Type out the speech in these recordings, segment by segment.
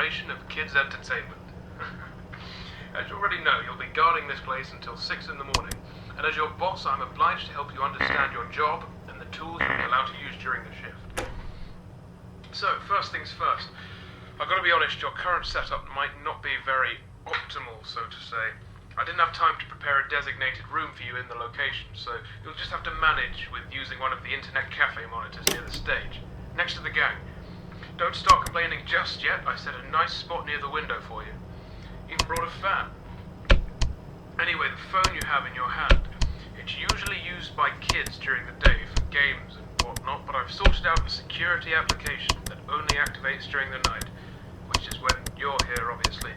installation of kids' entertainment. As you already know, you'll be guarding this place until 6 in the morning, and as your boss, I'm obliged to help you understand your job and the tools you'll be allowed to use during the shift. So, first things first, I've got to be honest, your current setup might not be very optimal, so to say. I didn't have time to prepare a designated room for you in the location, so you'll just have to manage with using one of the internet cafe monitors near the stage, next to the gang. Don't start complaining just yet, I set a nice spot near the window for you. Even brought a fan. Anyway, the phone you have in your hand, it's usually used by kids during the day for games and whatnot, but I've sorted out a security application that only activates during the night, which is when you're here, obviously.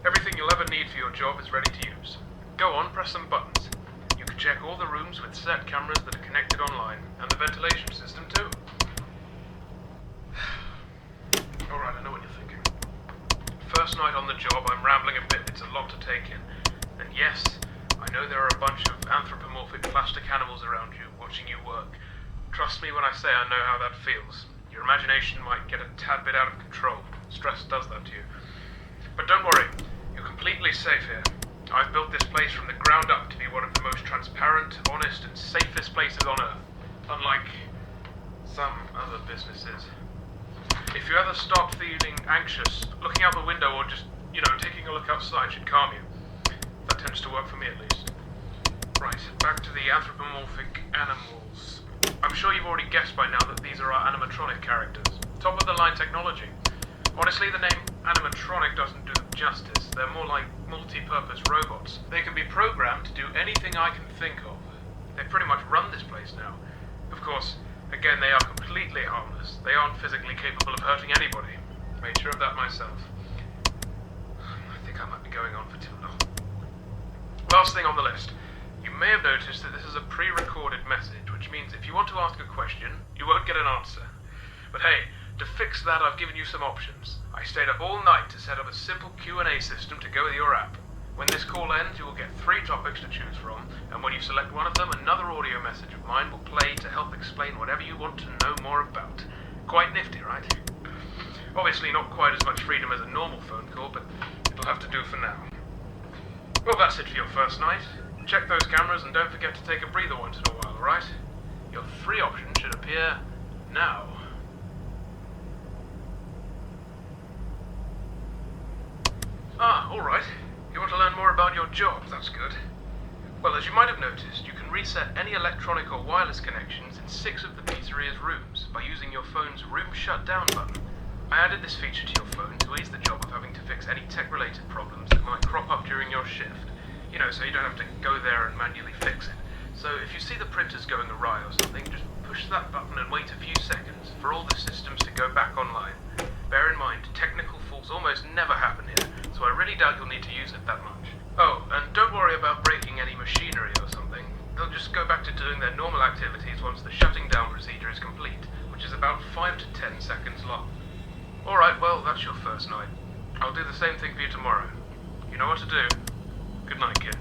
Everything you'll ever need for your job is ready to use. Go on, press some buttons. You can check all the rooms with set cameras that are connected online, and the ventilation system too. Alright, I know what you're thinking. First night on the job, I'm rambling a bit, it's a lot to take in. And yes, I know there are a bunch of anthropomorphic plastic animals around you, watching you work. Trust me when I say I know how that feels. Your imagination might get a tad bit out of control. Stress does that to you. But don't worry, you're completely safe here. I've built this place from the ground up to be one of the most transparent, honest, and safest places on Earth. Unlike some other businesses. If you ever start feeling anxious, looking out the window or just, taking a look outside should calm you. That tends to work for me at least. Right, back to the anthropomorphic animals. I'm sure you've already guessed by now that these are our animatronic characters. Top of the line technology. Honestly, the name animatronic doesn't do them justice. They're more like multi-purpose robots. They can be programmed to do anything I can think of. They pretty much run this place now. Of course, again, they are completely harmless. They aren't physically capable of hurting anybody. Made sure of that myself. I think I might be going on for too long. Last thing on the list. You may have noticed that this is a pre-recorded message, which means if you want to ask a question, you won't get an answer. But hey, to fix that, I've given you some options. I stayed up all night to set up a simple Q&A system to go with your app. When this call ends, you will get 3 topics to choose from, and when you select one of them, another audio message of mine will play to help explain whatever you want to know more about. Quite nifty, right? Obviously not quite as much freedom as a normal phone call, but it'll have to do for now. Well, that's it for your first night. Check those cameras and don't forget to take a breather once in a while, alright? Your 3 options should appear now. Alright. You want to learn more about your job, that's good. Well, as you might have noticed, you can reset any electronic or wireless connections in 6 of the pizzeria's rooms by using your phone's room shutdown button. I added this feature to your phone to ease the job of having to fix any tech-related problems that might crop up during your shift. So you don't have to go there and manually fix it. So if you see the printers going awry or something, just push that button and wait a few seconds for all the systems to go back online. Bear in mind, technical faults almost never happen here, so I really doubt you'll need to use it that much. Oh, and don't worry about breaking any machinery or something. They'll just go back to doing their normal activities once the shutting down procedure is complete, which is about 5 to 10 seconds long. Alright, well, that's your first night. I'll do the same thing for you tomorrow. You know what to do. Good night, kid.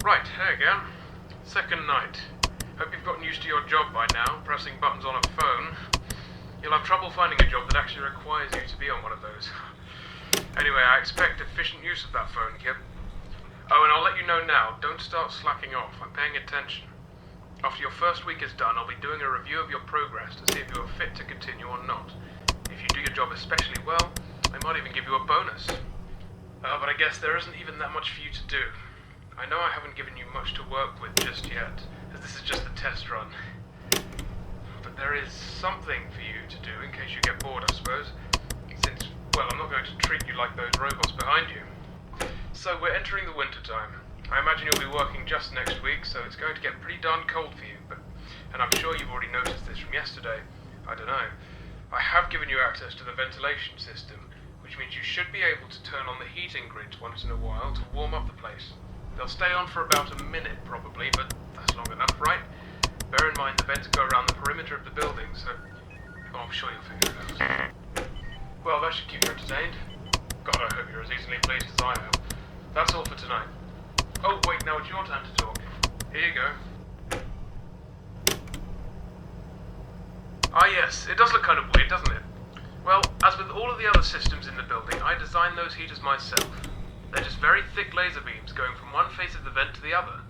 Right, hey again. Second night. Hope you've gotten used to your job by now, pressing buttons on a phone. You'll have trouble finding a job that actually requires you to be on one of those. Anyway, I expect efficient use of that phone, kid. Oh, and I'll let you know now, don't start slacking off. I'm paying attention. After your first week is done, I'll be doing a review of your progress to see if you are fit to continue or not. If you do your job especially well, I might even give you a bonus. But I guess there isn't even that much for you to do. I know I haven't given you much to work with just yet, as this is just the test run. But there is something for you to do in case you get bored, I suppose. Since, well, I'm not going to treat you like those robots behind you. So we're entering the winter time. I imagine you'll be working just next week, so it's going to get pretty darn cold for you. And I'm sure you've already noticed this from yesterday. I don't know. I have given you access to the ventilation system, which means you should be able to turn on the heating grids once in a while to warm up the place. They'll stay on for about a minute probably, but that's long enough, right? Bear in mind the vents go around the perimeter of the building, so I'm sure you'll figure it out. Well, that should keep you entertained. God, I hope you're as easily pleased as I am. That's all for tonight. Oh, wait, now it's your turn to talk. Here you go. Ah yes, it does look kind of weird, doesn't it? Well, as with all of the other systems in the building, I designed those heaters myself. They're just very thick laser beams going from one face of the vent to the other.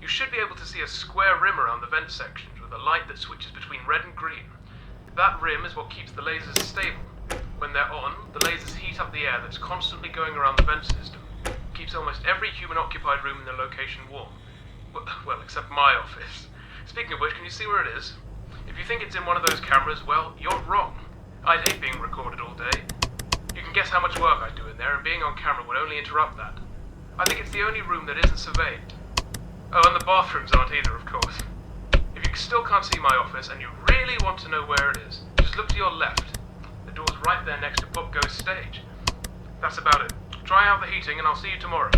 You should be able to see a square rim around the vent sections with a light that switches between red and green. That rim is what keeps the lasers stable. When they're on, the lasers heat up the air that's constantly going around the vent system. Keeps almost every human-occupied room in the location warm. Well, except my office. Speaking of which, can you see where it is? If you think it's in one of those cameras, well, you're wrong. I'd hate being recorded all day. You can guess how much work I do in there, and being on camera would only interrupt that. I think it's the only room that isn't surveyed. Oh, and the bathrooms aren't either, of course. If you still can't see my office, and you really want to know where it is, just look to your left. The door's right there next to POPGOES stage. That's about it. Try out the heating, and I'll see you tomorrow.